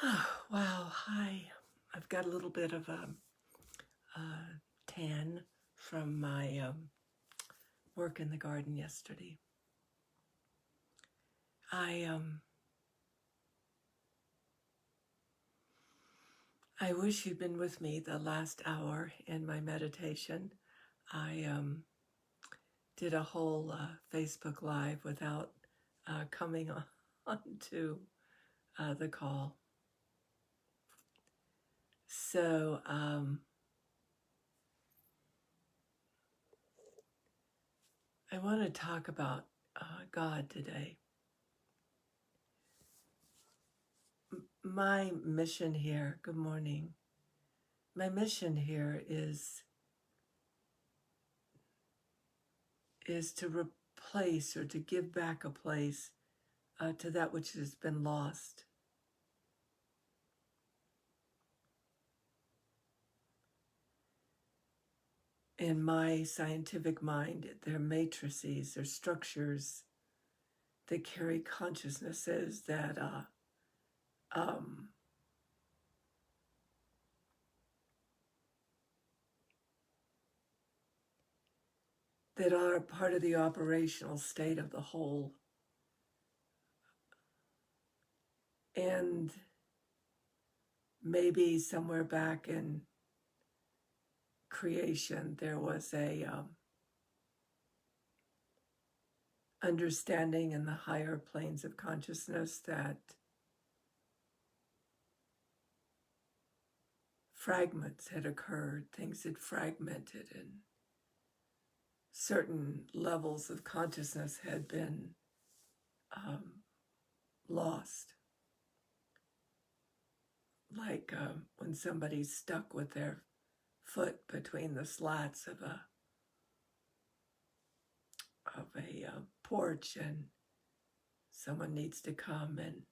Wow, hi. I've got a little bit of a tan from my work in the garden yesterday. I I wish you'd been with me the last hour in my meditation. I did a whole Facebook Live without coming onto the call. So I want to talk about God today. My mission here, good morning. My mission here is to replace or to give back a place to that which has been lost. In my scientific mind, they're matrices, they're structures that carry consciousnesses um, that are part of the operational state of the whole. And maybe somewhere back in creation, there was a understanding in the higher planes of consciousness that fragments had occurred, things had fragmented, and certain levels of consciousness had been lost. Like when somebody's stuck with their foot between the slats of a porch, and someone needs to come and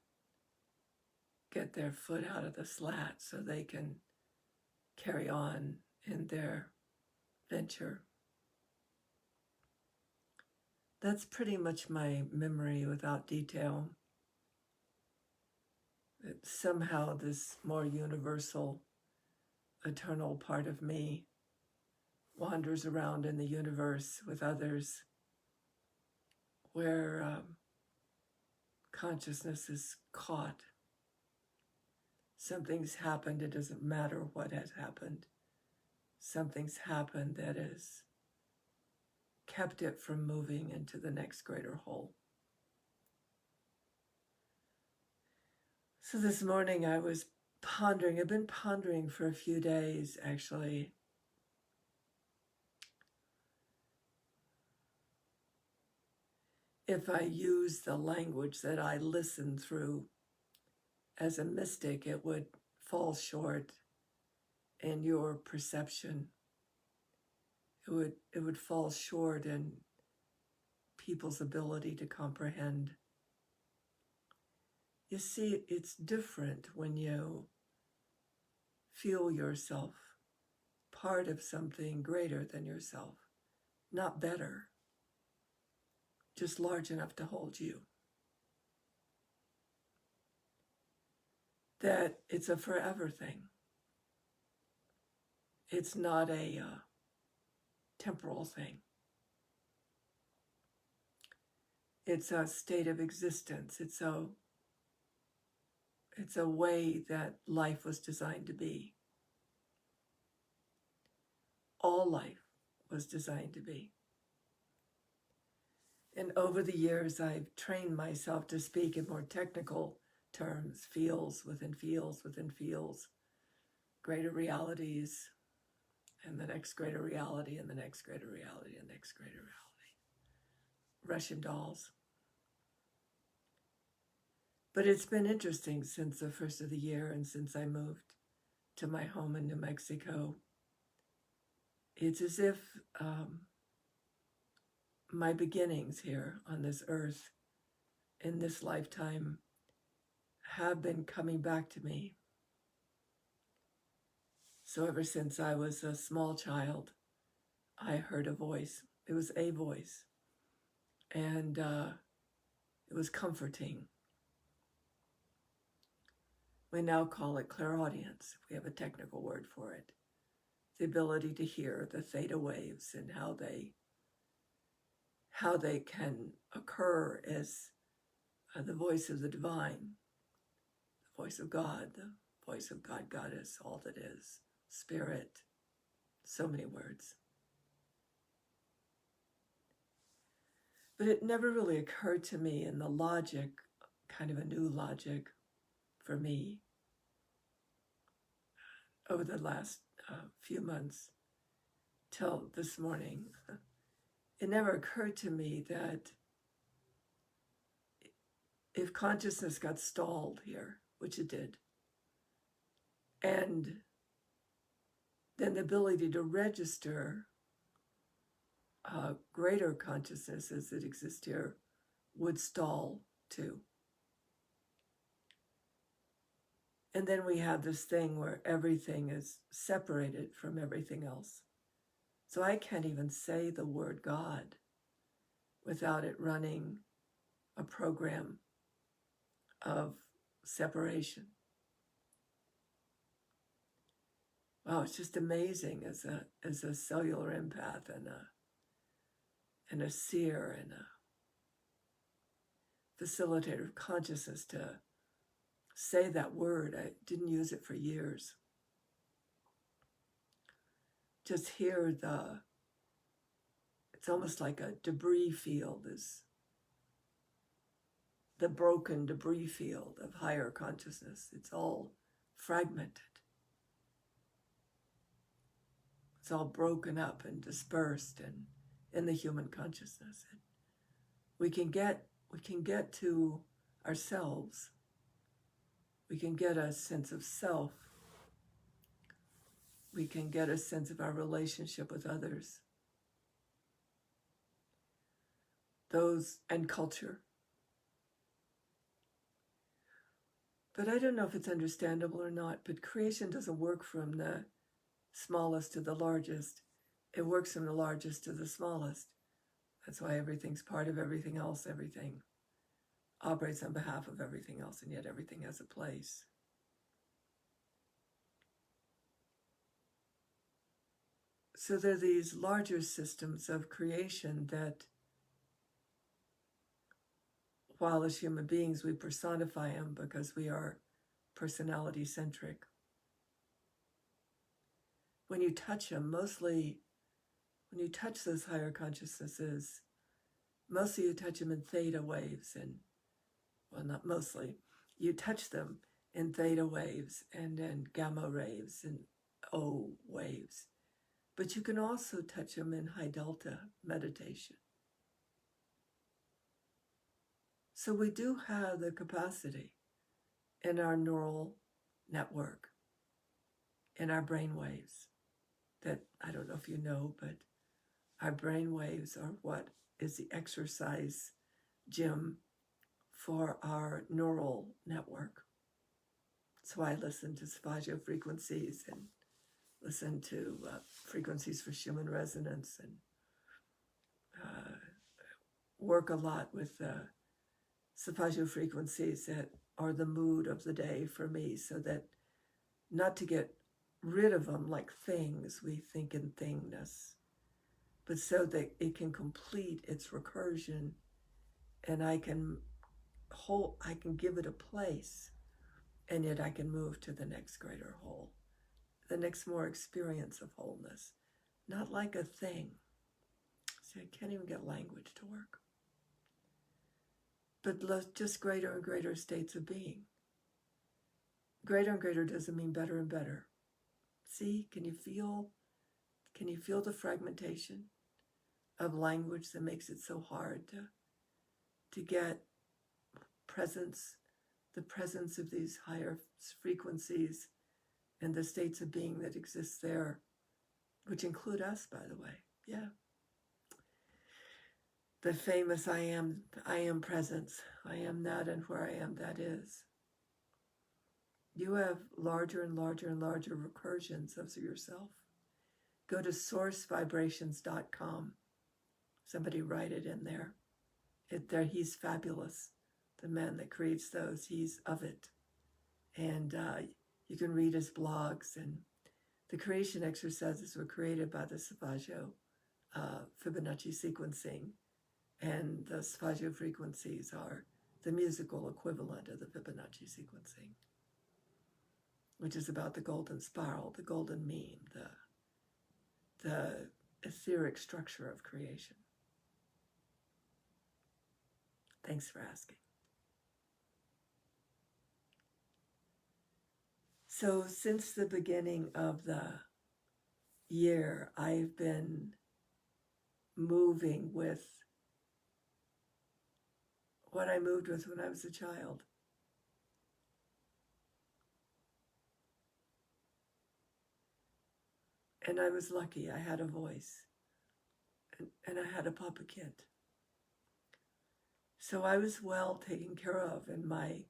get their foot out of the slat so they can carry on in their venture. That's pretty much my memory without detail. That somehow this more universal, eternal part of me wanders around in the universe with others, where consciousness is caught. Something's happened. It doesn't matter what has happened. Something's happened that has kept it from moving into the next greater whole. So this morning I was pondering. I've been pondering for a few days, actually. If I use the language that I listen through as a mystic, it would fall short in your perception. It would fall short in people's ability to comprehend. You see, it's different when you feel yourself part of something greater than yourself, not better, just large enough to hold you. That it's a forever thing. It's not a temporal thing. It's a state of existence. It's a way that life was designed to be. All life was designed to be. And over the years, I've trained myself to speak in more technical terms, fields within fields within fields, greater realities, and the next greater reality, and the next greater reality, and the next greater reality. Russian dolls. But it's been interesting since the first of the year and since I moved to my home in New Mexico. It's as if my beginnings here on this earth in this lifetime have been coming back to me. So ever since I was a small child, I heard a voice. It was a voice. And it was comforting. We now call it clairaudience. We have a technical word for it. The ability to hear the theta waves and how they can occur as the voice of the divine, the voice of God, the voice of God, Goddess, all that is, Spirit, so many words. But it never really occurred to me in the logic, kind of a new logic for me, over the last few months till this morning. It never occurred to me that if consciousness got stalled here, which it did, and then the ability to register greater consciousnesses that exist here would stall too. And then we have this thing where everything is separated from everything else. So I can't even say the word God without it running a program of separation. Wow, it's just amazing as a cellular empath and a seer and a facilitator of consciousness to say that word. I didn't use it for years. Just hear it's almost like a debris field, is the broken debris field of higher consciousness. It's all fragmented. It's all broken up and dispersed and in the human consciousness. And we can get to ourselves. We can get a sense of self. We can get a sense of our relationship with others. Those and culture. But I don't know if it's understandable or not, but creation doesn't work from the smallest to the largest. It works from the largest to the smallest. That's why everything's part of everything else. Everything operates on behalf of everything else, and yet everything has a place. So there are these larger systems of creation that, while as human beings we personify them because we are personality-centric, when you touch them, mostly when you touch those higher consciousnesses, mostly you touch them in theta waves, and, well, not mostly, you touch them in theta waves and in gamma waves and O waves. But you can also touch them in high delta meditation. So we do have the capacity in our neural network, in our brain waves, that I don't know if you know, but our brain waves are what is the exercise gym for our neural network. So I listen to Spagio frequencies and listen to frequencies for Schumann resonance and work a lot with Spagio frequencies that are the mood of the day for me, so that not to get rid of them like things, we think in thingness, but so that it can complete its recursion and I can give it a place, and yet I can move to the next greater whole, the next more experience of wholeness, not like a thing. See, I can't even get language to work. But just greater and greater states of being. Greater and greater doesn't mean better and better. See, can you feel the fragmentation of language that makes it so hard to get the presence of these higher frequencies and the states of being that exist there, which include us, by the way. Yeah. The famous I am presence. I am that, and where I am, that is. You have larger and larger and larger recursions of yourself. Go to sourcevibrations.com. Somebody write it in there. He's fabulous. The man that creates those, he's of it. And you can read his blogs. And the creation exercises were created by the Savaggio Fibonacci sequencing. And the Savaggio frequencies are the musical equivalent of the Fibonacci sequencing, which is about the golden spiral, the golden mean, the etheric structure of creation. Thanks for asking. So since the beginning of the year, I've been moving with what I moved with when I was a child. And I was lucky. I had a voice. And I had a Papa Kit. So I was well taken care of in my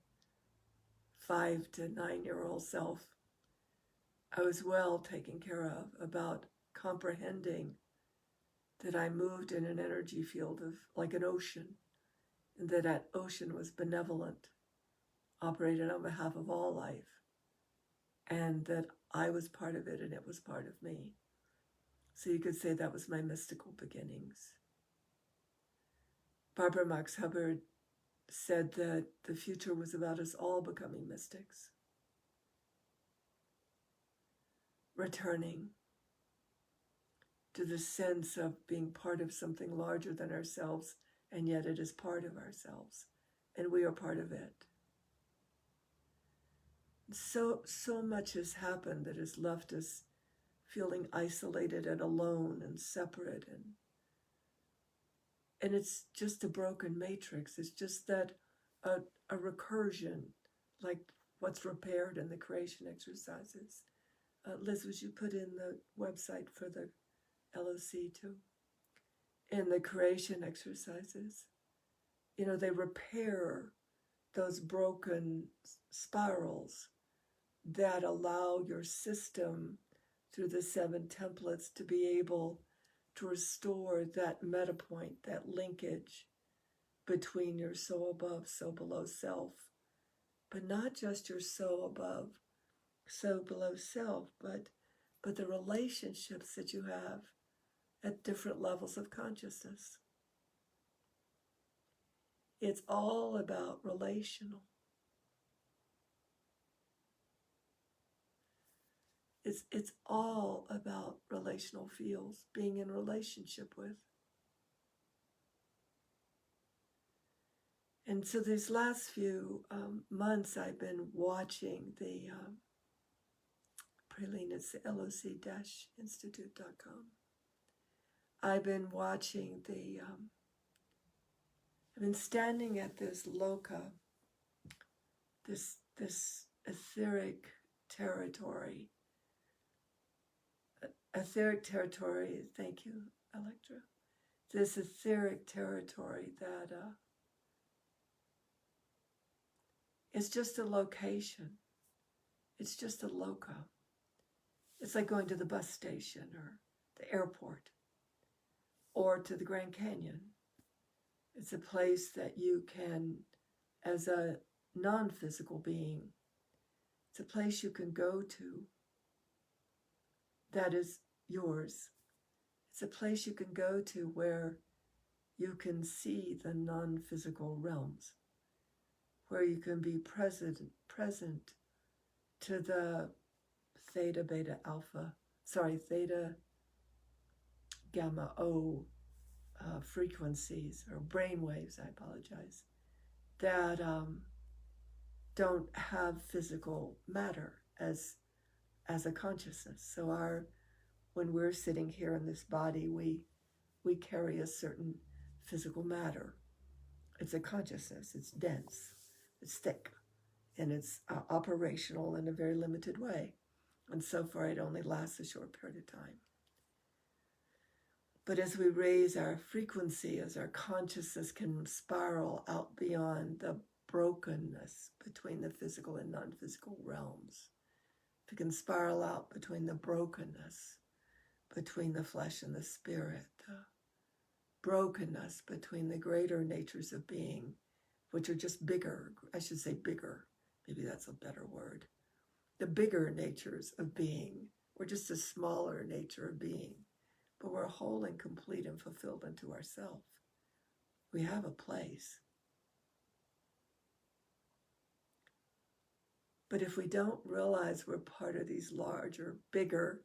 5 to 9-year-old self. I was well taken care of about comprehending that I moved in an energy field of like an ocean, and that ocean was benevolent, operated on behalf of all life, and that I was part of it and it was part of me. So you could say that was my mystical beginnings. Barbara Marx Hubbard said that the future was about us all becoming mystics, returning to the sense of being part of something larger than ourselves, and yet it is part of ourselves, and we are part of it. So much has happened that has left us feeling isolated and alone and separate, and it's just a broken matrix. It's just that a recursion, like what's repaired in the creation exercises. Liz, would you put in the website for the LOC too? In the creation exercises, they repair those broken spirals that allow your system through the 7 templates to be able to restore that meta point, that linkage between your so above, so below self, but not just your so above, so below self, but the relationships that you have at different levels of consciousness. It's all about relational. It's all about relational fields, being in relationship with. And so these last few months, I've been watching the Praline, it's the loc-institute.com. I've been watching I've been standing at this loca, this etheric territory. Etheric territory, thank you, Electra. This etheric territory that it's just a location. It's just a loca. It's like going to the bus station or the airport or to the Grand Canyon. It's a place that you can, as a non-physical being, it's a place you can go to that is yours. It's a place you can go to where you can see the non-physical realms, where you can be present to the theta, beta, alpha, theta, gamma, O frequencies or brain waves, I apologize, that don't have physical matter as a consciousness. So when we're sitting here in this body, we carry a certain physical matter. It's a consciousness. It's dense. It's thick. And it's operational in a very limited way. And so far, it only lasts a short period of time. But as we raise our frequency, as our consciousness can spiral out beyond the brokenness between the physical and non-physical realms, if we can spiral out between the brokenness between the flesh and the spirit, the brokenness between the greater natures of being, which are just bigger, I should say bigger, maybe that's a better word, the bigger natures of being. We're just a smaller nature of being, but we're whole and complete and fulfilled unto ourselves. We have a place. But if we don't realize we're part of these larger, bigger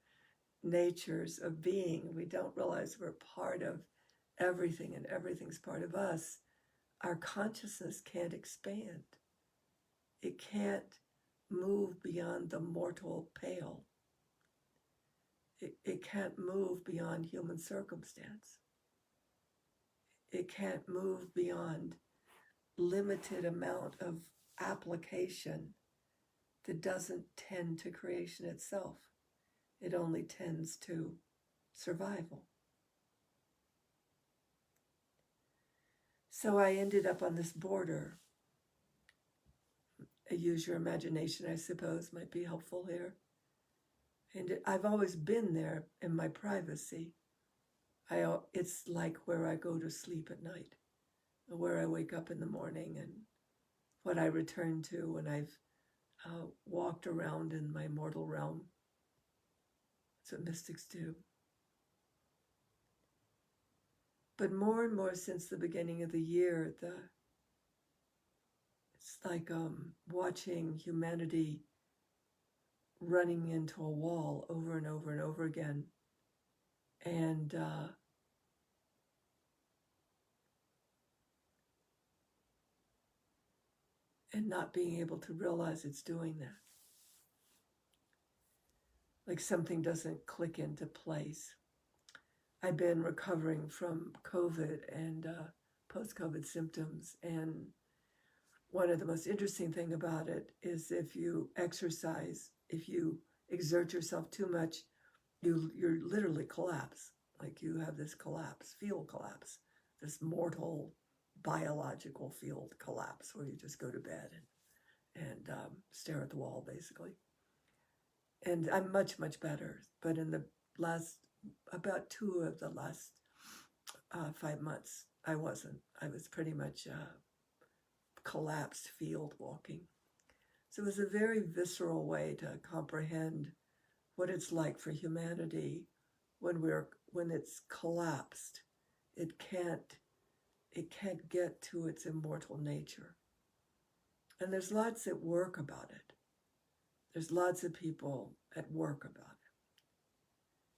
natures of being, we don't realize we're part of everything and everything's part of us, our consciousness can't expand. It can't move beyond the mortal pale. It can't move beyond human circumstance. It can't move beyond limited amount of application that doesn't tend to creation itself. It only tends to survival. So I ended up on this border. Use your imagination, I suppose, might be helpful here. And I've always been there in my privacy. It's like where I go to sleep at night, where I wake up in the morning, and what I return to when I've walked around in my mortal realm. That's what mystics do. But more and more since the beginning of the year, it's like watching humanity running into a wall over and over and over again. And not being able to realize it's doing that. Like something doesn't click into place. I've been recovering from COVID and post-COVID symptoms, and one of the most interesting thing about it is if you exercise, if you exert yourself too much, you're literally collapse. Like you have this collapse, field collapse, this mortal biological field collapse where you just go to bed and stare at the wall, basically. And I'm much, much better. But in the last, about 2 of the last 5 months, I wasn't. I was pretty much collapsed field walking. So it was a very visceral way to comprehend what it's like for humanity when it's collapsed. It can't get to its immortal nature. And there's lots at work about it. There's lots of people at work about it.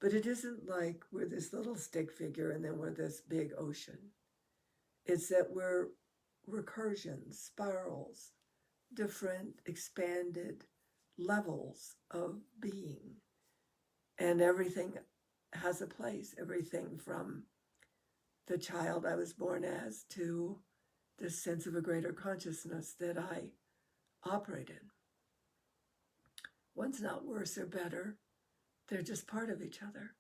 But it isn't like we're this little stick figure and then we're this big ocean. It's that we're recursions, spirals, different expanded levels of being. And everything has a place. Everything from the child I was born as to the sense of a greater consciousness that I operate in. One's not worse or better. They're just part of each other.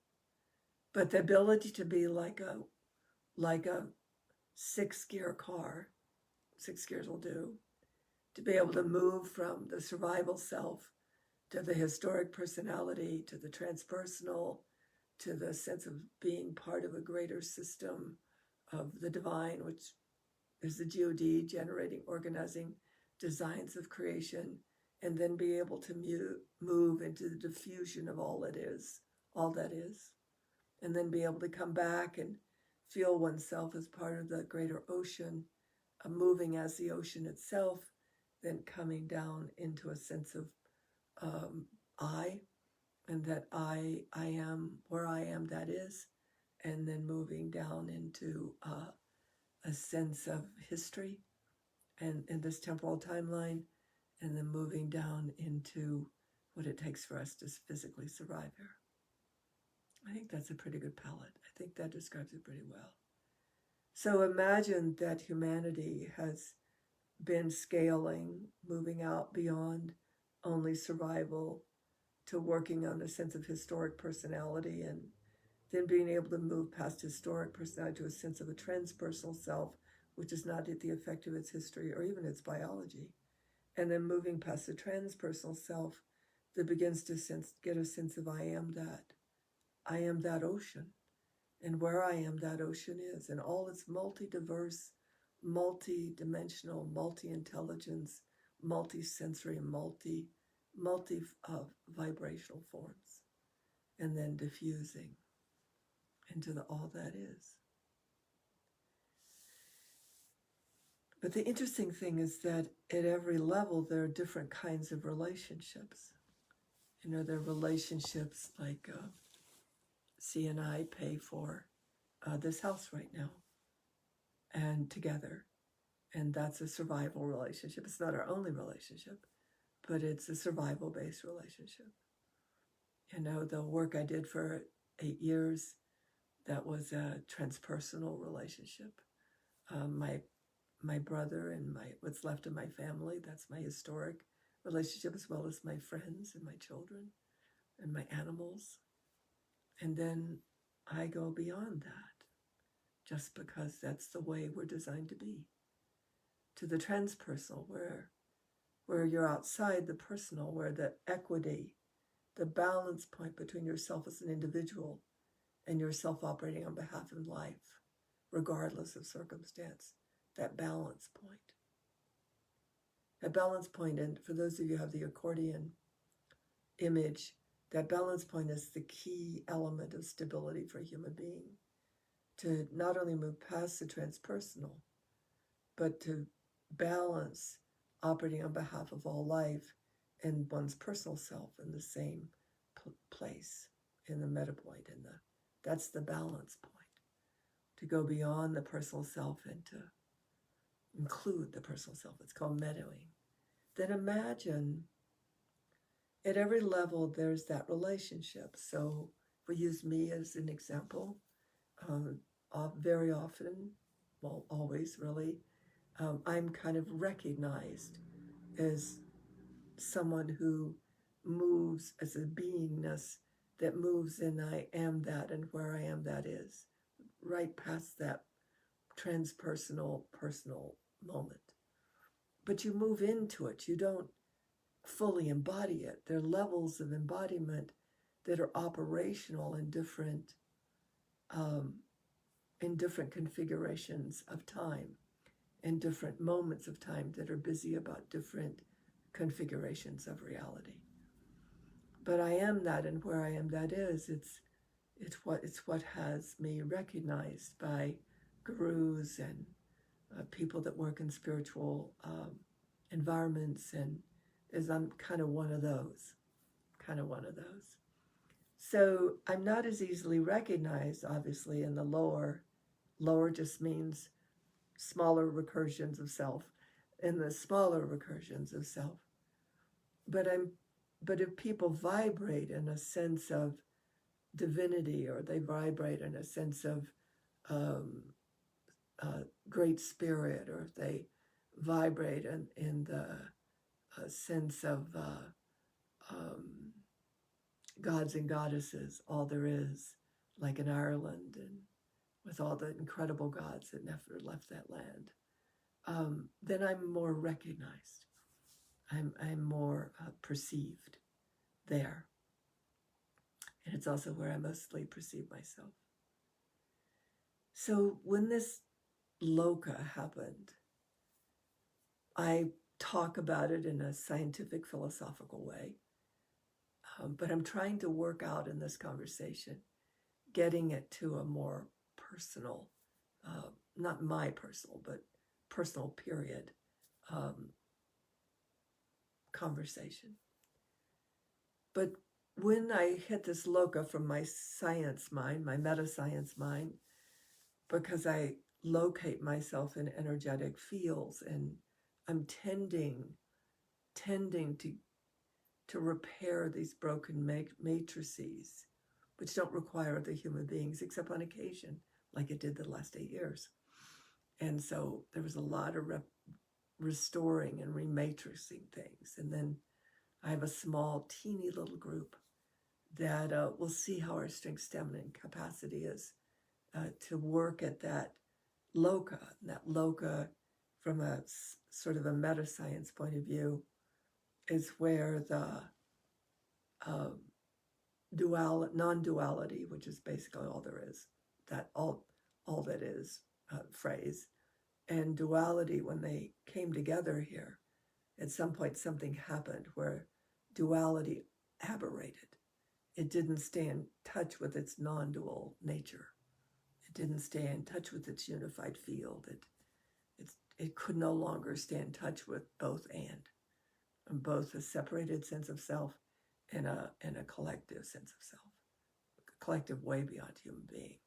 But the ability to be like a 6-gear car, 6 gears will do, to be able to move from the survival self to the historic personality, to the transpersonal, to the sense of being part of a greater system of the divine, which is the G.O.D, generating, organizing designs of creation, and then be able to move into the diffusion of all that is, and then be able to come back and feel oneself as part of the greater ocean, moving as the ocean itself, then coming down into a sense of I, and that I am where I am, that is, and then moving down into a sense of history and in this temporal timeline, and then moving down into what it takes for us to physically survive here. I think that's a pretty good palette. I think that describes it pretty well. So imagine that humanity has been scaling, moving out beyond only survival to working on a sense of historic personality, and then being able to move past historic personality to a sense of a transpersonal self, which is not at the effect of its history or even its biology. And then moving past the transpersonal self that begins to get a sense of I am that ocean, and where I am that ocean is, and all its multi-diverse, multi-dimensional, multi-intelligence, multi-sensory and multi vibrational forms, and then diffusing into the all that is. But the interesting thing is that at every level, there are different kinds of relationships. There are relationships like C and I pay for this house right now, and together. And that's a survival relationship. It's not our only relationship, but it's a survival-based relationship. The work I did for 8 years, that was a transpersonal relationship. My brother and what's left of my family, that's my historic relationship, as well as my friends and my children and my animals. And then I go beyond that, just because that's the way we're designed to be, to the transpersonal, where you're outside the personal, where the equity, the balance point between yourself as an individual and yourself operating on behalf of life, regardless of circumstance, that balance point. That balance point, and for those of you who have the accordion image, that balance point is the key element of stability for a human being, to not only move past the transpersonal, but to balance operating on behalf of all life and one's personal self in the same place, in the meta point, that's the balance point, to go beyond the personal self and to include the personal self. It's called metaing. Then imagine at every level there's that relationship. So if we use me as an example, very often, well, always really, I'm kind of recognized as someone who moves as a beingness that moves in I am that, and where I am that is, right past that transpersonal, personal moment. But you move into it. You don't fully embody it. There are levels of embodiment that are operational in different configurations of time, in different moments of time that are busy about different configurations of reality. But I am that, and where I am that is, it's what has me recognized by gurus and people that work in spiritual environments, and as I'm kind of one of those. So I'm not as easily recognized, obviously, in the lower. Lower just means smaller recursions of self, in the smaller recursions of self. But if people vibrate in a sense of divinity, or they vibrate in a sense of great spirit, or if they vibrate in the sense of gods and goddesses, all there is, like in Ireland, and with all the incredible gods that never left that land, then I'm more recognized. I'm more perceived there. And it's also where I mostly perceive myself. So when this loka happened, I talk about it in a scientific, philosophical way, but I'm trying to work out in this conversation, getting it to a more personal, not my personal, but personal period conversation. But when I hit this loka from my science mind, my meta-science mind, because I locate myself in energetic fields, and I'm tending to repair these broken matrices, which don't require other human beings, except on occasion, like it did the last 8 years. And so there was a lot of restoring and rematrixing things. And then I have a small, teeny little group that will see how our strength, stamina, and capacity is to work at that loka. And that loka, from a sort of a meta-science point of view, is where the non-duality, which is basically all there is, that all that is phrase, and duality, when they came together here, At some point, something happened where duality aberrated. It didn't stay in touch with its non-dual nature. It didn't stay in touch with its unified field. It could no longer stay in touch with both and both a separated sense of self and a collective sense of self, a collective way beyond human being,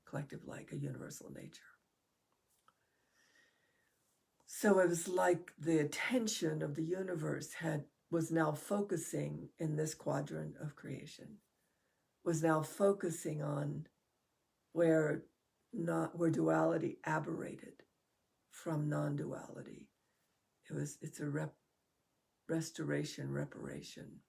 collective like a universal nature. So it was like the attention of the universe was now focusing in this quadrant of creation, was now focusing on where duality aberrated from non-duality. It's a restoration, reparation,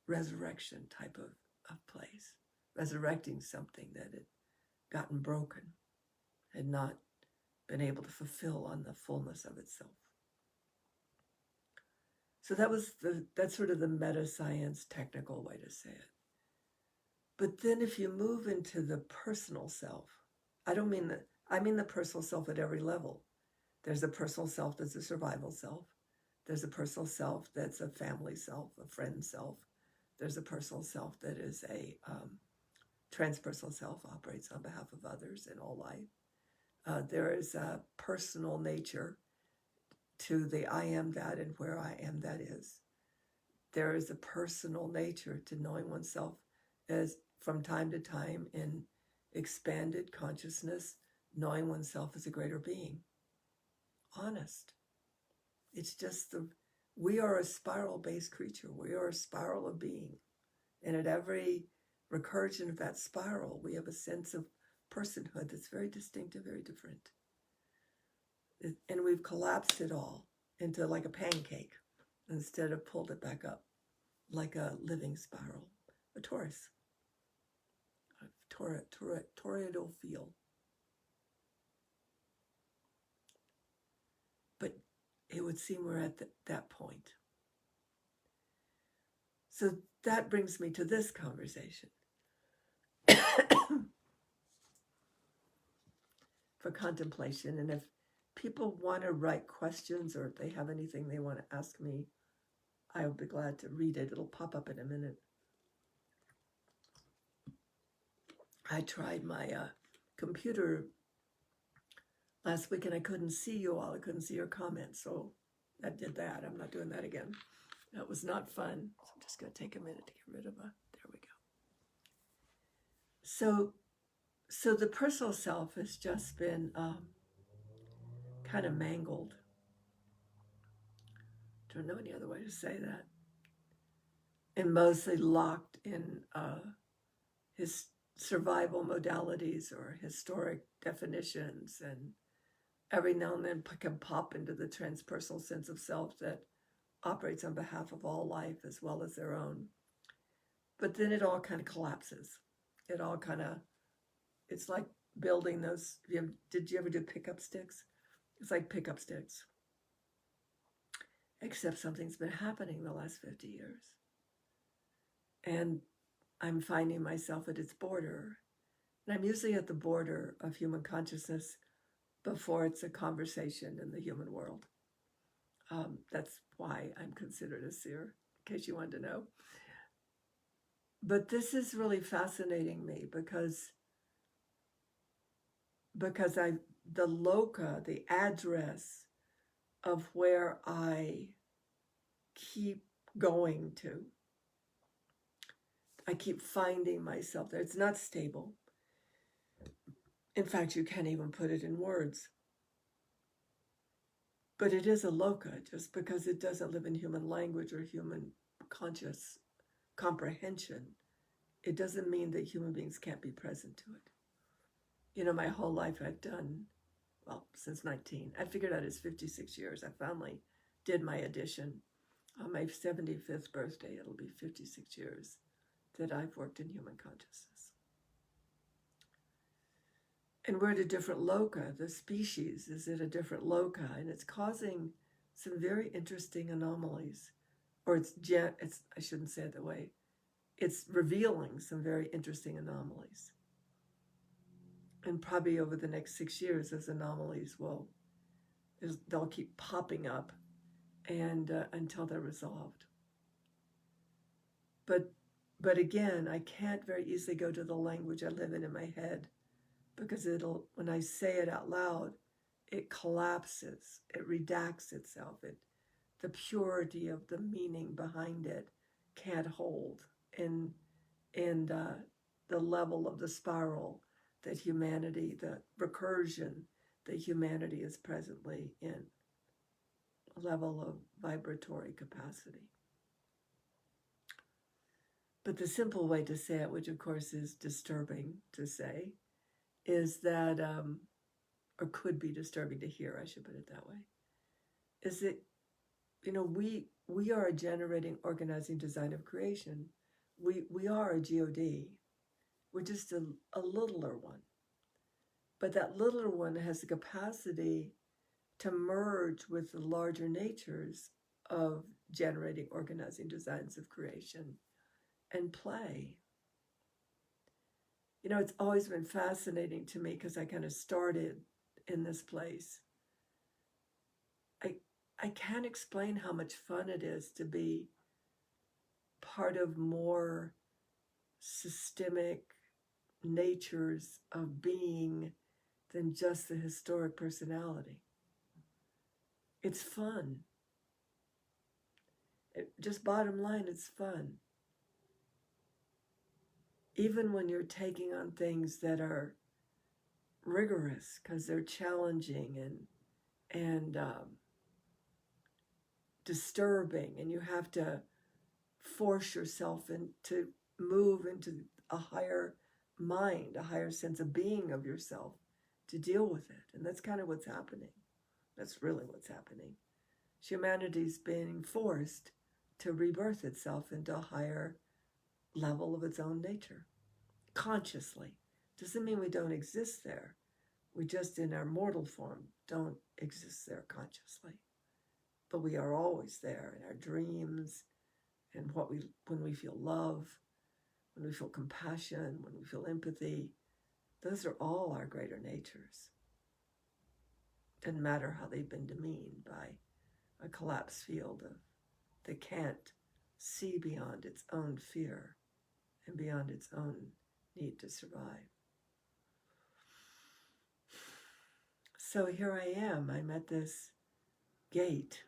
resurrection type of place, resurrecting something that had gotten broken, had not been able to fulfill on the fullness of itself. So that's sort of the meta-science technical way to say it. But then if you move into the personal self, I mean the personal self at every level. There's a personal self that's a survival self. There's a personal self that's a family self, a friend self. There's a personal self that is a transpersonal self, operates on behalf of others in all life. There is a personal nature to the I am that and where I am that is. There is a personal nature to knowing oneself as from time to time in expanded consciousness, knowing oneself as a greater being. Honest. It's just we are a spiral-based creature. We are a spiral of being. And at every recursion of that spiral, we have a sense of personhood that's very distinctive, very different. And we've collapsed it all into like a pancake instead of pulled it back up like a living spiral, a torus, a toroidal feel. But it would seem we're at that point. So that brings me to this conversation. For contemplation, and if people want to write questions or if they have anything they want to ask me, I will be glad to read it. It'll pop up in a minute. I tried my computer last week and I couldn't see you all. I couldn't see your comments, so I did that. I'm not doing that again. That was not fun. So I'm just going to take a minute to get rid of there we go. So the personal self has just been kind of mangled. Don't know any other way to say that. And mostly locked in his survival modalities or historic definitions, and every now and then can pop into the transpersonal sense of self that operates on behalf of all life as well as their own. But then it all kind of collapses. It all kind of, it's like building those, did you ever do pickup sticks? It's like pickup sticks. Except something's been happening the last 50 years. And I'm finding myself at its border. And I'm usually at the border of human consciousness before it's a conversation in the human world. That's why I'm considered a seer, in case you wanted to know. But this is really fascinating me because the loca, the address of where I keep going to, I keep finding myself there. It's not stable. In fact, you can't even put it in words. But it is a loca, just because it doesn't live in human language or human conscious comprehension. It doesn't mean that human beings can't be present to it. You know, my whole life I've done, well, since 19. I figured out it's 56 years. I finally did my addition. On my 75th birthday, it'll be 56 years that I've worked in human consciousness. And we're at a different loca. The species is at a different loca, and it's causing some very interesting anomalies. Or I shouldn't say it that way. It's revealing some very interesting anomalies. And probably over the next 6 years, those anomalies will they'll keep popping up, and until they're resolved. But again, I can't very easily go to the language I live in my head, because when I say it out loud, it collapses, it redacts itself. The purity of the meaning behind it can't hold in the level of the spiral that humanity, the recursion that humanity is presently in, a level of vibratory capacity. But the simple way to say it, which of course is disturbing to say, is that, or could be disturbing to hear, I should put it that way, is that, we are a generating, organizing design of creation. We are a G.O.D. We're just a littler one. But that littler one has the capacity to merge with the larger natures of generating, organizing designs of creation and play. It's always been fascinating to me, because I kind of started in this place. I can't explain how much fun it is to be part of more systemic natures of being than just the historic personality. It's fun. Just bottom line, it's fun. Even when you're taking on things that are rigorous, because they're challenging and disturbing, and you have to force yourself to move into a higher mind, a higher sense of being of yourself to deal with it. And that's kind of what's happening. That's really what's happening. Humanity's being forced to rebirth itself into a higher level of its own nature, consciously. Doesn't mean we don't exist there. We just, in our mortal form, don't exist there consciously. But we are always there in our dreams, and when we feel love, when we feel compassion, when we feel empathy. Those are all our greater natures. Doesn't matter how they've been demeaned by a collapsed field that can't see beyond its own fear and beyond its own need to survive. So here I am. I'm at this gate,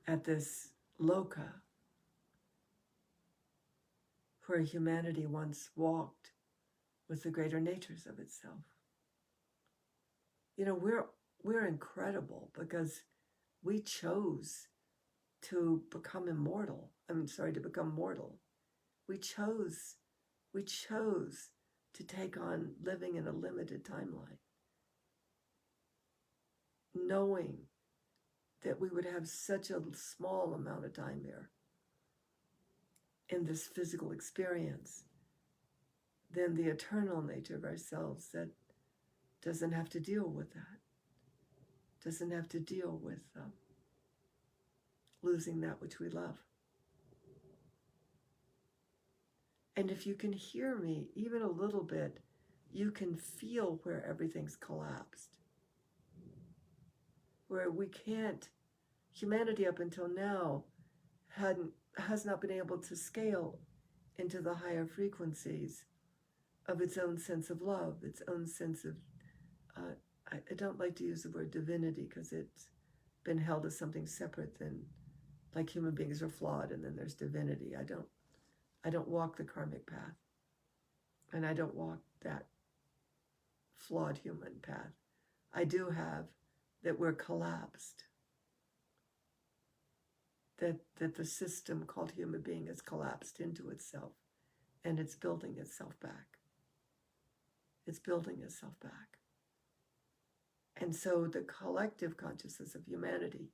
at this loca, where humanity once walked with the greater natures of itself. We're incredible, because we chose to become immortal. To become mortal. We chose to take on living in a limited timeline, knowing that we would have such a small amount of time here in this physical experience than the eternal nature of ourselves that doesn't have to deal with that, doesn't have to deal with losing that which we love. And if you can hear me even a little bit, you can feel where everything's collapsed. Where we can't, humanity up until now has not been able to scale into the higher frequencies of its own sense of love, its own sense of, I don't like to use the word divinity, because it's been held as something separate than, like human beings are flawed and then there's divinity. I don't walk the karmic path, and I don't walk that flawed human path. I do have that we're collapsed, that the system called human being has collapsed into itself, and it's building itself back. It's building itself back. And so the collective consciousness of humanity,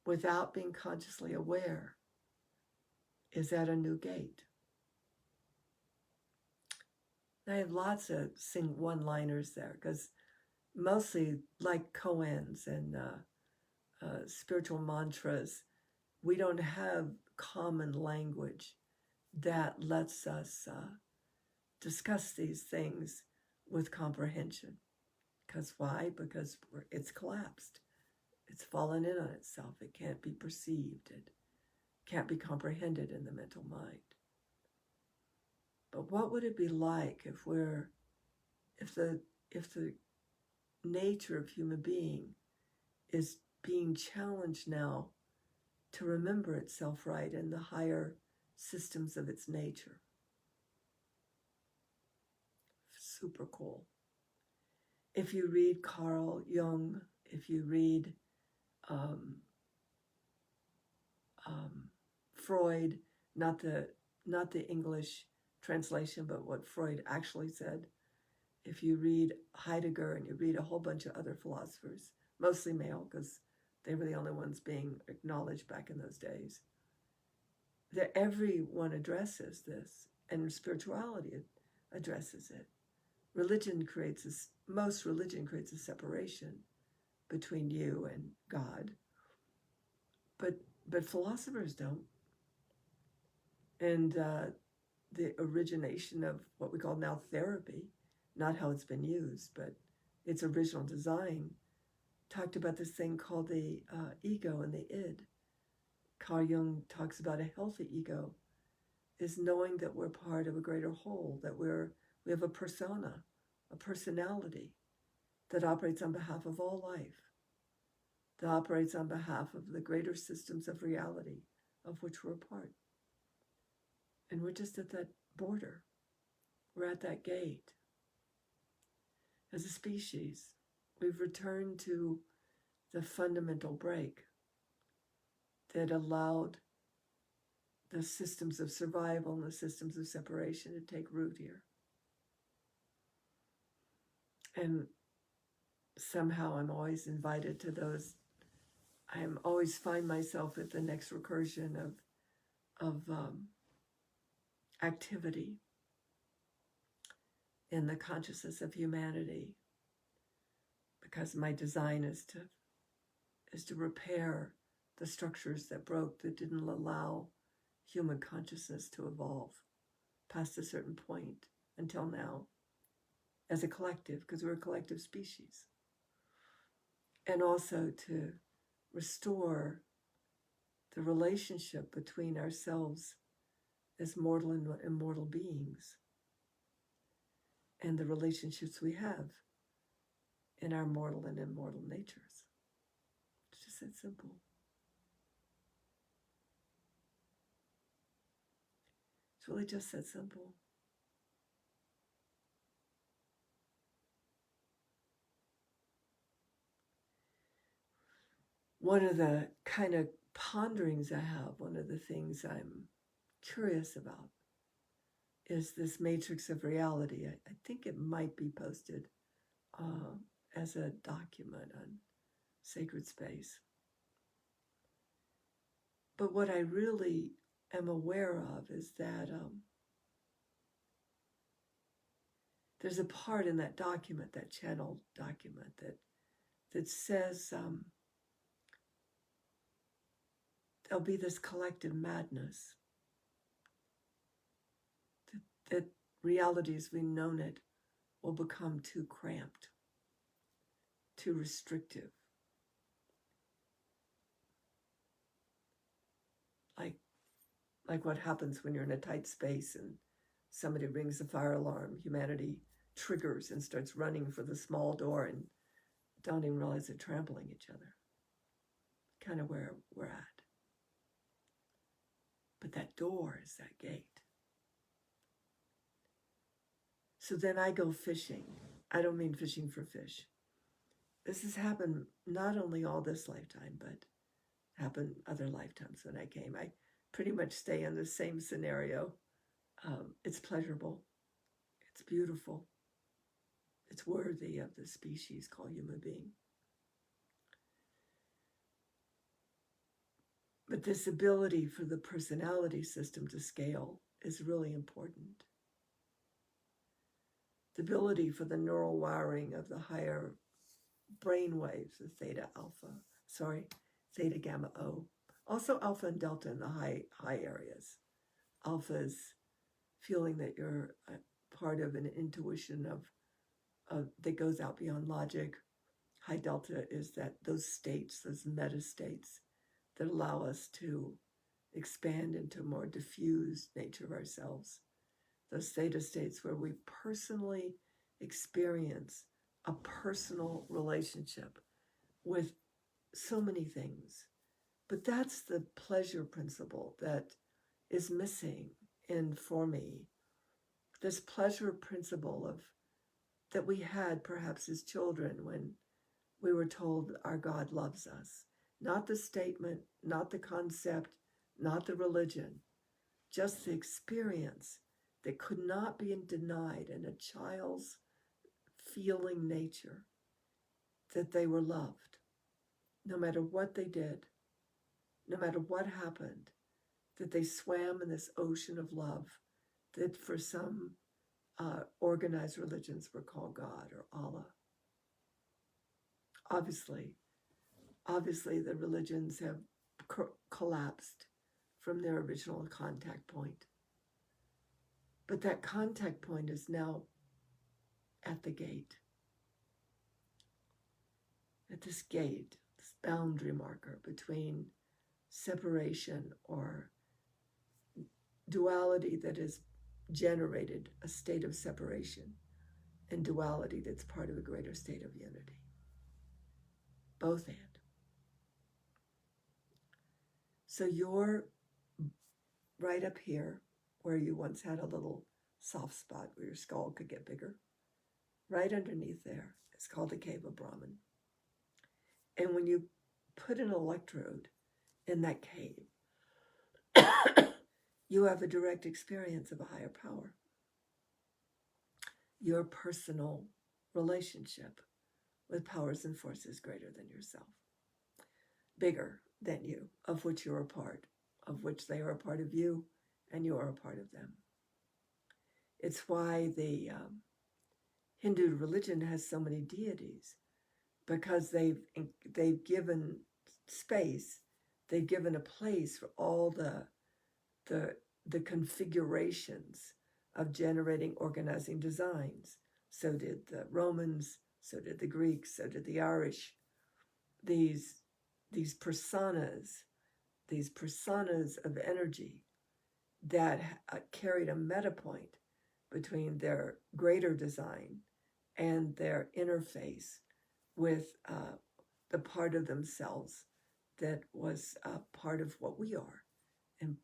without being consciously aware, is at a new gate. I have lots of sing one-liners there, because mostly like koans and spiritual mantras, we don't have common language that lets us discuss these things with comprehension, Because why? Because it's collapsed. It's fallen in on itself. It can't be perceived. It can't be comprehended in the mental mind. But what would it be like if the nature of human being is being challenged now to remember itself right in the higher systems of its nature? Super cool. If you read Carl Jung, if you read Freud, not the English translation, but what Freud actually said. If you read Heidegger and you read a whole bunch of other philosophers, mostly male because they were the only ones being acknowledged back in those days, that everyone addresses this, and spirituality addresses it. Most religion creates a separation between you and God, but philosophers don't. And the origination of what we call now therapy, not how it's been used, but its original design, talked about this thing called the ego and the id. Carl Jung talks about a healthy ego is knowing that we're part of a greater whole, that we have a persona, a personality that operates on behalf of all life, that operates on behalf of the greater systems of reality of which we're a part. And we're just at that border. We're at that gate. As a species, we've returned to the fundamental break that allowed the systems of survival and the systems of separation to take root here. And somehow I'm always invited to those. I always find myself at the next recursion of activity in the consciousness of humanity, because my design is to repair the structures that broke, that didn't allow human consciousness to evolve past a certain point until now as a collective, because we're a collective species. And also to restore the relationship between ourselves as mortal and immortal beings and the relationships we have in our mortal and immortal natures. It's just that simple. It's really just that simple. One of the kind of ponderings I have, one of the things I'm curious about, is this matrix of reality. I think it might be posted as a document on Sacred Space. But what I really am aware of is that there's a part in that document, that channel document, that says there'll be this collective madness, that reality as we've known it will become too cramped, too restrictive. Like what happens when you're in a tight space and somebody rings the fire alarm, humanity triggers and starts running for the small door and don't even realize they're trampling each other. Kind of where we're at. But that door is that gate. So then I go fishing. I don't mean fishing for fish. This has happened not only all this lifetime, but happened other lifetimes when I came. I pretty much stay in the same scenario. It's pleasurable. It's beautiful. It's worthy of the species called human being. But this ability for the personality system to scale is really important. The ability for the neural wiring of the higher brain waves, the theta gamma O. Also alpha and delta in the high areas. Alpha is feeling that you're a part of an intuition of that goes out beyond logic. High delta is that those states, those meta states that allow us to expand into a more diffused nature of ourselves. Those theta states where we personally experience a personal relationship with so many things. But that's the pleasure principle that is missing in for me. This pleasure principle of that we had perhaps as children when we were told our God loves us. Not the statement, not the concept, not the religion, just the experience that could not be denied in a child's feeling nature that they were loved, no matter what they did, no matter what happened, that they swam in this ocean of love that for some organized religions were called God or Allah. Obviously, the religions have collapsed from their original contact point. But that contact point is now at the gate. At this gate, this boundary marker between separation or duality that has generated a state of separation and duality that's part of a greater state of unity. Both and. So you're right up here where you once had a little soft spot where your skull could get bigger. Right underneath there, it's called the cave of Brahman. And when you put an electrode in that cave, you have a direct experience of a higher power. Your personal relationship with powers and forces greater than yourself, bigger than you, of which you're a part, of which they are a part of you, and you are a part of them. It's why the Hindu religion has so many deities, because they've given space, they've given a place for all the configurations of generating organizing designs. So did the Romans, so did the Greeks, so did the Irish. These personas of energy that carried a meta point between their greater design and their interface with the part of themselves that was part of what we are, and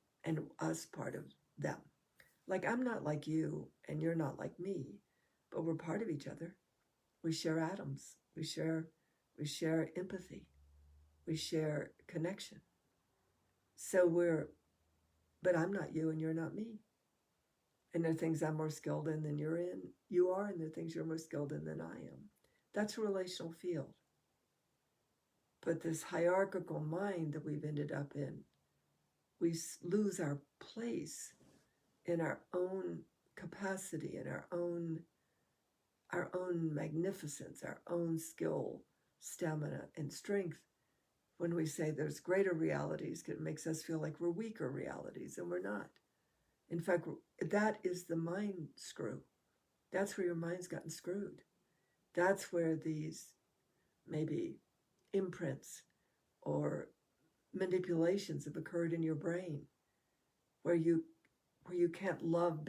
us part of them. Like, I'm not like you and you're not like me, but we're part of each other. We share atoms. We share empathy. We share connection. So but I'm not you and you're not me. And there are things I'm more skilled in than you are, and there are things you're more skilled in than I am. That's a relational field. But this hierarchical mind that we've ended up in, we lose our place in our own capacity, in our own magnificence, our own skill, stamina, and strength. When we say there's greater realities, it makes us feel like we're weaker realities, and we're not. In fact, that is the mind screw. That's where your mind's gotten screwed. That's where these maybe imprints or manipulations have occurred in your brain, where you can't love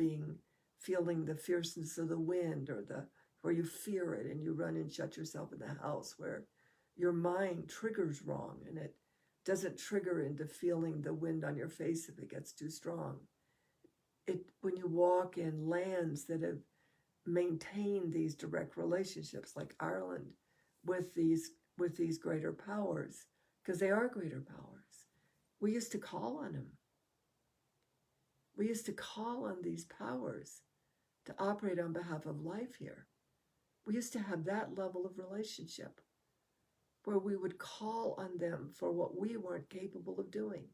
feeling the fierceness of the wind, or where you fear it and you run and shut yourself in the house, where your mind triggers wrong and it doesn't trigger into feeling the wind on your face if it gets too strong. When you walk in lands that have maintained these direct relationships, like Ireland, with these greater powers, because they are greater powers, we used to call on them. We used to call on these powers to operate on behalf of life here. We used to have that level of relationship where we would call on them for what we weren't capable of doing.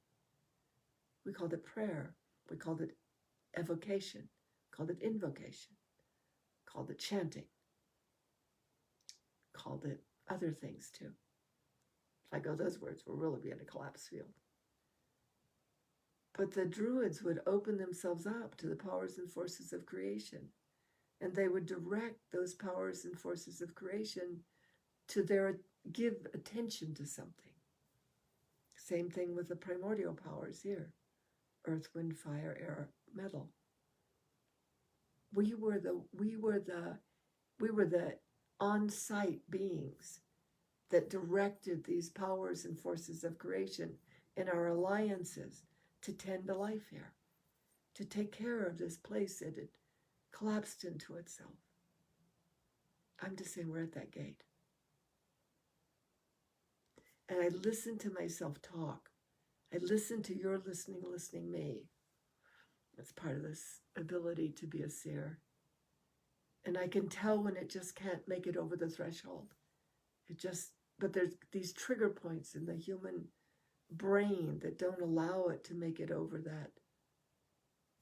We called it prayer. We called it evocation, called it invocation, called it chanting, called it other things too. Like, oh, those words will really be in a collapse field. But the Druids would open themselves up to the powers and forces of creation. and they would direct those powers and forces of creation to give attention to something. Same thing with the primordial powers here: earth, wind, fire, air, metal. We were the on-site beings that directed these powers and forces of creation in our alliances to tend to life here, to take care of this place that had collapsed into itself. I'm just saying, we're at that gate. And I listen to myself talk. I listen to your listening me. That's part of this ability to be a seer. And I can tell when it just can't make it over the threshold. But there's these trigger points in the human brain that don't allow it to make it over that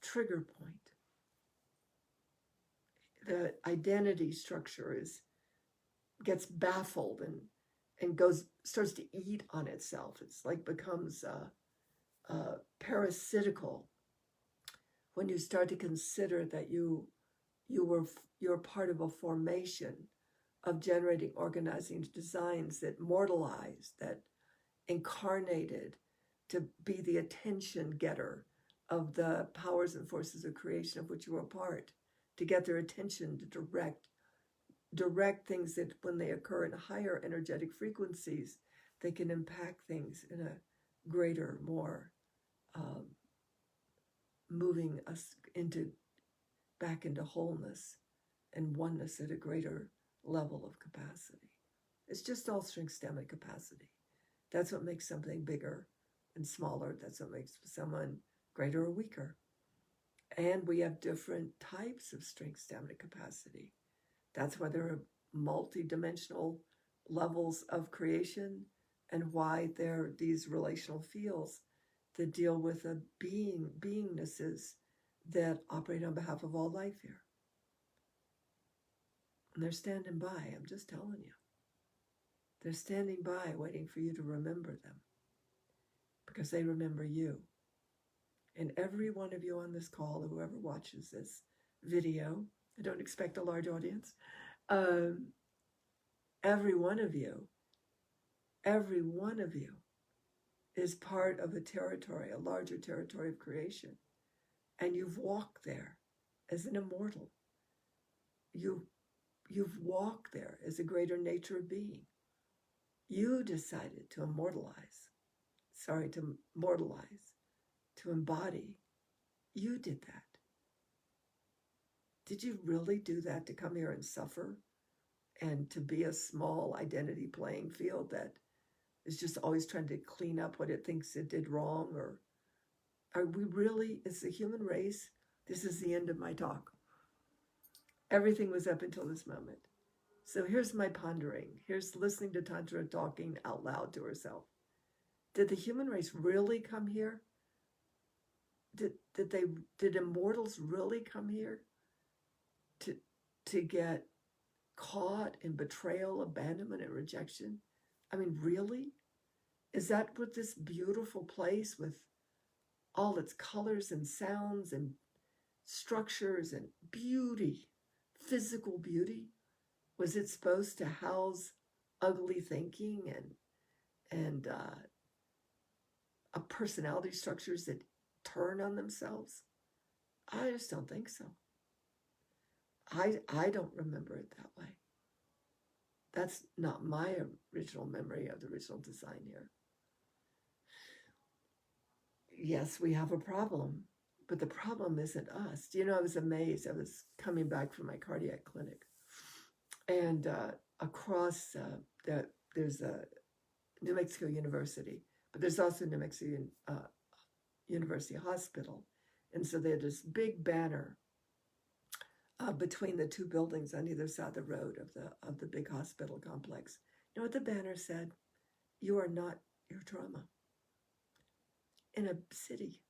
trigger point. The identity structure gets baffled and starts to eat on itself. It's like becomes parasitical when you start to consider that you're part of a formation of generating, organizing designs that mortalized, that incarnated to be the attention getter of the powers and forces of creation of which you were a part, to get their attention, to direct things that when they occur in higher energetic frequencies, they can impact things in a greater, more moving us back into wholeness and oneness at a greater level of capacity. It's just all strength, stamina, capacity. That's what makes something bigger and smaller. That's what makes someone greater or weaker. And we have different types of strength, stamina, capacity. That's why there are multi-dimensional levels of creation, and why there are these relational fields that deal with the beingnesses that operate on behalf of all life here. And they're standing by, I'm just telling you. They're standing by waiting for you to remember them, because they remember you. And every one of you on this call, or whoever watches this video, I don't expect a large audience, every one of you is part of a territory, a larger territory of creation. And you've walked there as an immortal. You've walked there as a greater nature of being. You decided to mortalize, to embody. You did that. Did you really do that to come here and suffer and to be a small identity playing field that is just always trying to clean up what it thinks it did wrong? Or are we really, as the human race, this is the end of my talk. Everything was up until this moment. So here's my pondering. Here's listening to Tantra talking out loud to herself. Did the human race really come here? Did immortals really come here to get caught in betrayal, abandonment, and rejection? I mean, really? Is that what this beautiful place with all its colors and sounds and structures and beauty, physical beauty, was it supposed to house ugly thinking and personality structures that turn on themselves? I just don't think so. I don't remember it that way. That's not my original memory of the original design here. Yes, we have a problem, but the problem isn't us. Do you know, I was amazed. I was coming back from my cardiac clinic, and across there's a New Mexico University, but there's also New Mexico University Hospital. And so they had this big banner between the two buildings on either side of the road of the big hospital complex. You know what the banner said? You are not your trauma. In a city,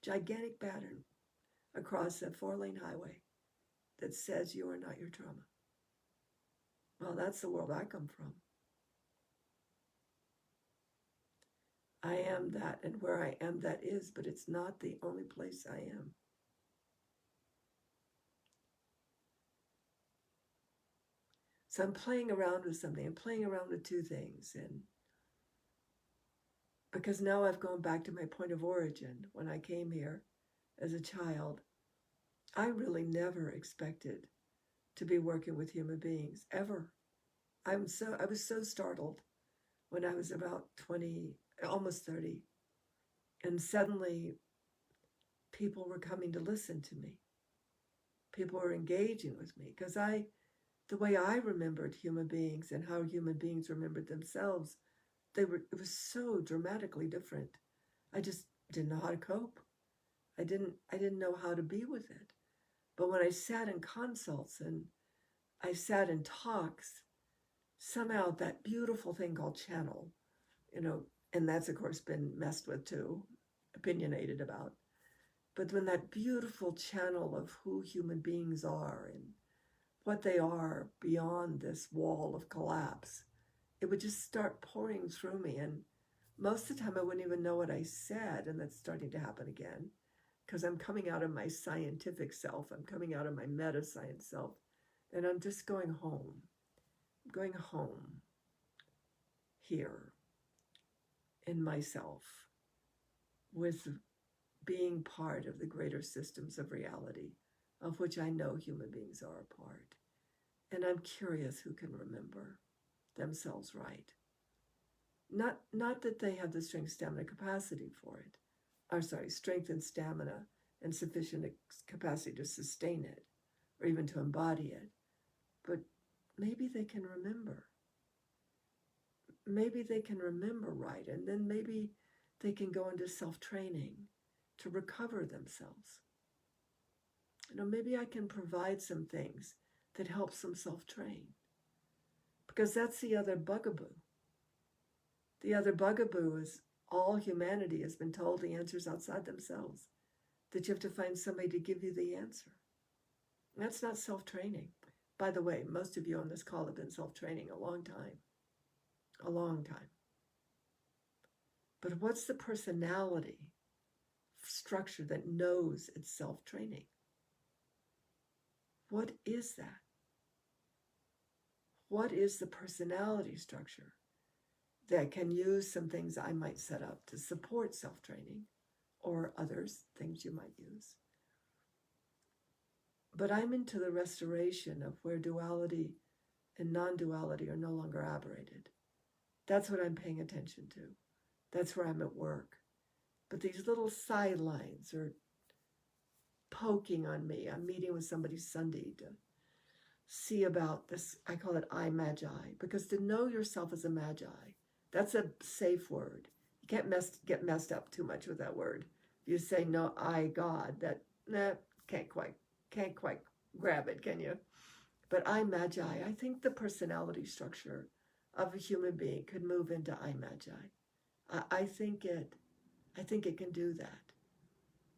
gigantic banner across a 4-lane highway that says you are not your trauma. Well, that's the world I come from. I am that, and where I am, that is, but it's not the only place I am. So I'm playing around with something. I'm playing around with two things. And because now I've gone back to my point of origin. When I came here as a child, I really never expected to be working with human beings, ever. I was so startled when I was about 20, almost 30. And suddenly people were coming to listen to me. People were engaging with me because the way I remembered human beings and how human beings remembered themselves, it was so dramatically different. I just didn't know how to cope. I didn't know how to be with it. But when I sat in consults and I sat in talks, somehow that beautiful thing called channel, and that's of course been messed with too, opinionated about. But when that beautiful channel of who human beings are and what they are beyond this wall of collapse, it would just start pouring through me. And most of the time I wouldn't even know what I said. And that's starting to happen again because I'm coming out of my scientific self. I'm coming out of my meta science self. And I'm just going home. I'm going home here in myself with being part of the greater systems of reality, of which I know human beings are a part. And I'm curious who can remember themselves right. Not that they have the strength, stamina, capacity for it. Strength and stamina and sufficient capacity to sustain it or even to embody it. But maybe they can remember. Maybe they can remember right. And then maybe they can go into self-training to recover themselves. Maybe I can provide some things that helps them self-train. Because that's the other bugaboo. The other bugaboo is all humanity has been told the answer's outside themselves, that you have to find somebody to give you the answer. And that's not self-training. By the way, most of you on this call have been self-training a long time. A long time. But what's the personality structure that knows it's self-training? What is that? What is the personality structure that can use some things I might set up to support self-training or others, things you might use? But I'm into the restoration of where duality and non-duality are no longer aberrated. That's what I'm paying attention to. That's where I'm at work. But these little sidelines are poking on me. I'm meeting with somebody Sunday to see about this. I call it I Magi, because to know yourself as a Magi, that's a safe word. You can't get messed up too much with that word. If you say no, I God, that can't quite grab it, can you? But I Magi, I think the personality structure of a human being could move into I Magi. I think it can do that.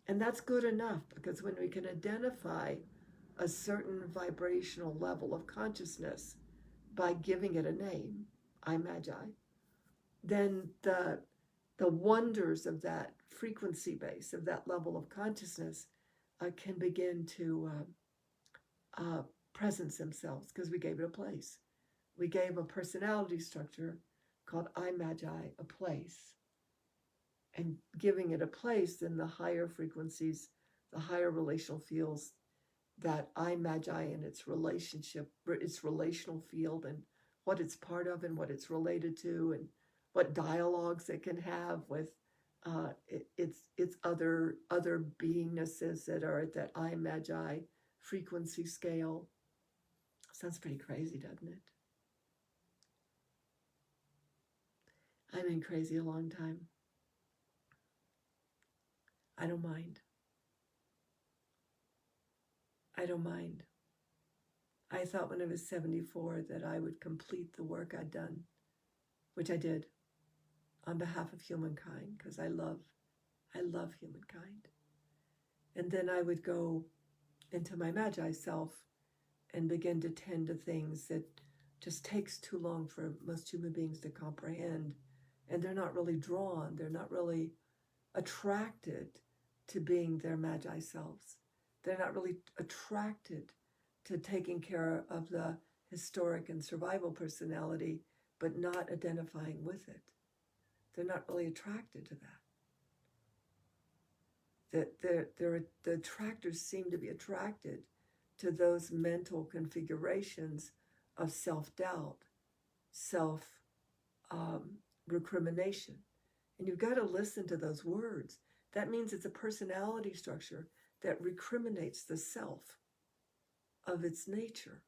And that's good enough, because when we can identify a certain vibrational level of consciousness by giving it a name, I Magi, then the wonders of that frequency base, of that level of consciousness, can begin to presence themselves, because we gave it a place. We gave a personality structure called I Magi a place. And giving it a place, then the higher frequencies, the higher relational fields, that I Magi and its relationship, its relational field, and what it's part of and what it's related to, and what dialogues it can have with its other beingnesses that are at that I Magi frequency scale. Sounds pretty crazy, doesn't it? I've been crazy a long time. I don't mind. I don't mind. I thought when I was 74 that I would complete the work I'd done, which I did, on behalf of humankind, because I love humankind. And then I would go into my Magi self and begin to tend to things that just takes too long for most human beings to comprehend. And they're not really drawn, they're not really attracted to being their Magi selves. They're not really attracted to taking care of the historic and survival personality, but not identifying with it. They're not really attracted to that. The attractors seem to be attracted to those mental configurations of self-doubt, self-recrimination. And you've got to listen to those words. That means it's a personality structure that recriminates the self of its nature,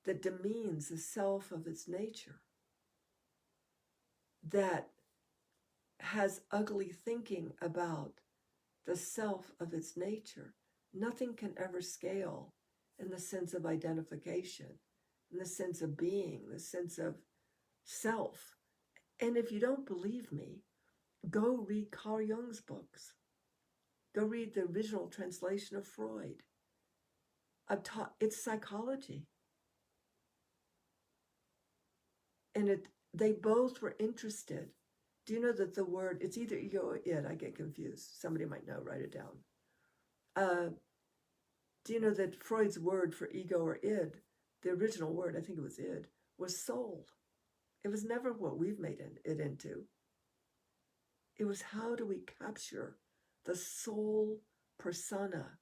that demeans the self of its nature, that has ugly thinking about the self of its nature. Nothing can ever scale in the sense of identification, in the sense of being, the sense of self. And if you don't believe me, go read Carl Jung's books. Go read the original translation of Freud. It's psychology. And they both were interested. Do you know that the word, it's either ego or id? I get confused. Somebody might know, write it down. Do you know that Freud's word for ego or id, the original word, I think it was id, was soul. It was never what we've made it into. It was how do we capture the soul persona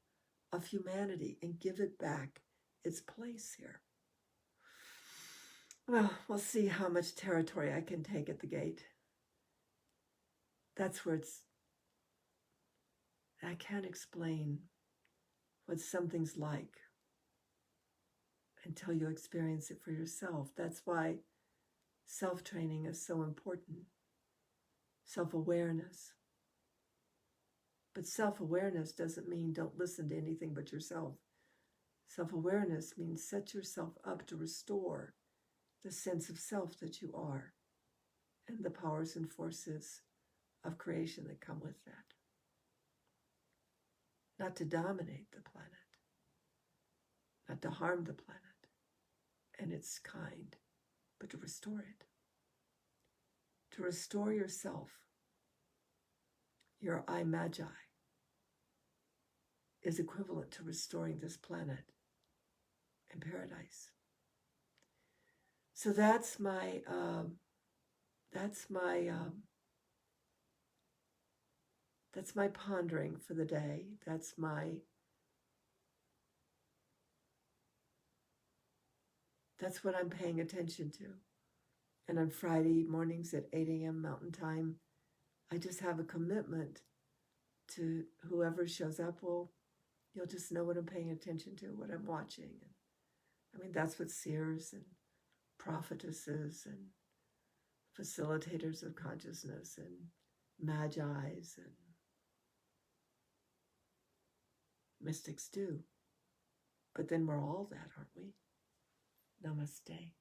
of humanity and give it back its place here. Well, we'll see how much territory I can take at the gate. That's where I can't explain what something's like until you experience it for yourself. That's why self-training is so important. Self-awareness. But self-awareness doesn't mean don't listen to anything but yourself. Self-awareness means set yourself up to restore the sense of self that you are and the powers and forces of creation that come with that. Not to dominate the planet, not to harm the planet and its kind, but to restore it. To restore yourself, your I Magi, is equivalent to restoring this planet and paradise. So that's my pondering for the day. That's what I'm paying attention to. And on Friday mornings at 8 a.m. Mountain Time, I just have a commitment to whoever shows up. Well, you'll just know what I'm paying attention to, what I'm watching. And I mean, that's what seers and prophetesses and facilitators of consciousness and magis and mystics do. But then we're all that, aren't we? Namaste.